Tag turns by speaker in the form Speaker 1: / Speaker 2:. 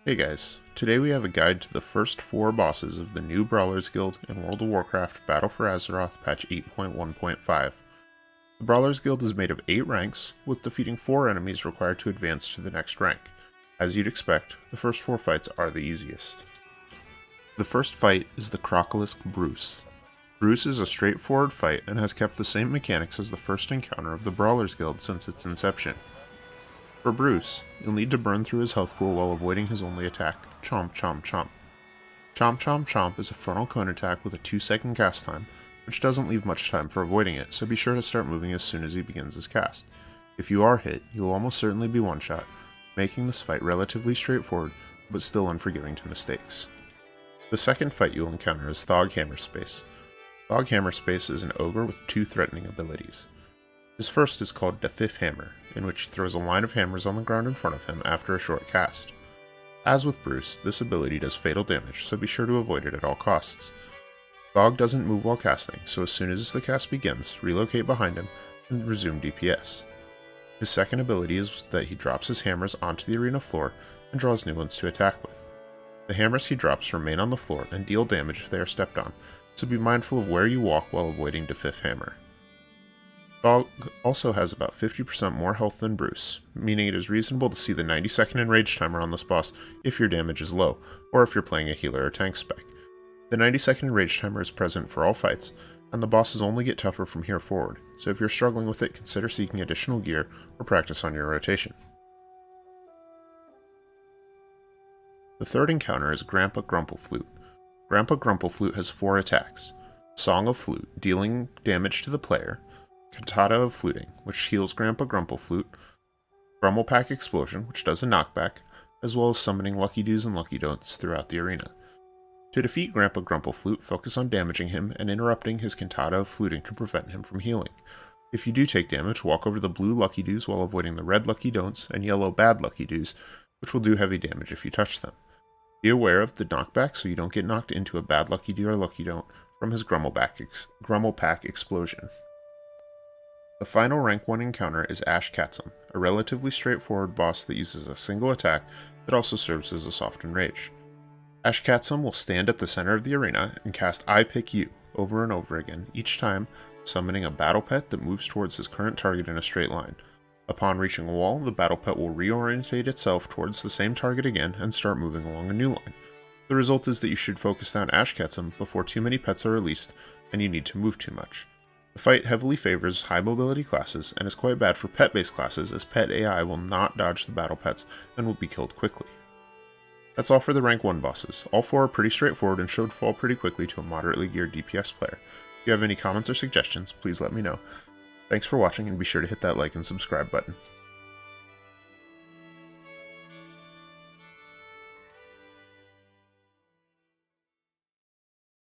Speaker 1: Hey guys, today we have a guide to the first 4 bosses of the new Brawlers Guild in World of Warcraft Battle for Azeroth patch 8.1.5. The Brawlers Guild is made of 8 ranks, with defeating 4 enemies required to advance to the next rank. As you'd expect, the first 4 fights are the easiest. The first fight is the Crocolisk Bruce. Bruce is a straightforward fight and has kept the same mechanics as the first encounter of the Brawlers Guild since its inception. For Bruce, you'll need to burn through his health pool while avoiding his only attack, Chomp Chomp Chomp. Chomp Chomp Chomp is a frontal cone attack with a 2-second cast time, which doesn't leave much time for avoiding it, so be sure to start moving as soon as he begins his cast. If you are hit, you will almost certainly be one-shot, making this fight relatively straightforward, but still unforgiving to mistakes. The second fight you will encounter is Thog Hammerspace. Thog Hammerspace is an ogre with 2 threatening abilities. His first is called the Fifth Hammer, in which he throws a line of hammers on the ground in front of him after a short cast. As with Bruce, this ability does fatal damage, so be sure to avoid it at all costs. Thog doesn't move while casting, so as soon as the cast begins, relocate behind him and resume DPS. His second ability is that he drops his hammers onto the arena floor and draws new ones to attack with. The hammers he drops remain on the floor and deal damage if they are stepped on, so be mindful of where you walk while avoiding the Fifth Hammer. Thog also has about 50% more health than Bruce, meaning it is reasonable to see the 90-second enrage timer on this boss if your damage is low, or if you're playing a healer or tank spec. The 90-second enrage timer is present for all fights, and the bosses only get tougher from here forward, so if you're struggling with it, consider seeking additional gear or practice on your rotation. The third encounter is Grandpa GrummleFloot. Grandpa GrummleFloot has 4 attacks: Song of Flute, dealing damage to the player; Cantata of Fluting, which heals Grandpa GrummleFloot; GrummlePack Explosion, which does a knockback, as well as summoning Lucky Doos and Lucky Don'ts throughout the arena. To defeat Grandpa GrummleFloot, focus on damaging him and interrupting his Cantata of Fluting to prevent him from healing. If you do take damage, walk over the blue Lucky Doos while avoiding the red Lucky Don'ts and yellow bad Lucky Doos, which will do heavy damage if you touch them. Be aware of the knockback so you don't get knocked into a bad Lucky Do or Lucky Don't from his GrummlePack Explosion. The final rank 1 encounter is Ketchum, a relatively straightforward boss that uses a single attack that also serves as a soft enrage. Ketchum will stand at the center of the arena and cast I Pick You over and over again, each time summoning a battle pet that moves towards his current target in a straight line. Upon reaching a wall, the battle pet will reorientate itself towards the same target again and start moving along a new line. The result is that you should focus down Ketchum before too many pets are released and you need to move too much. The fight heavily favors high mobility classes and is quite bad for pet-based classes, as pet AI will not dodge the battle pets and will be killed quickly. That's all for the rank 1 bosses. All 4 are pretty straightforward and should fall pretty quickly to a moderately geared DPS player. If you have any comments or suggestions, please let me know. Thanks for watching, and be sure to hit that like and subscribe button.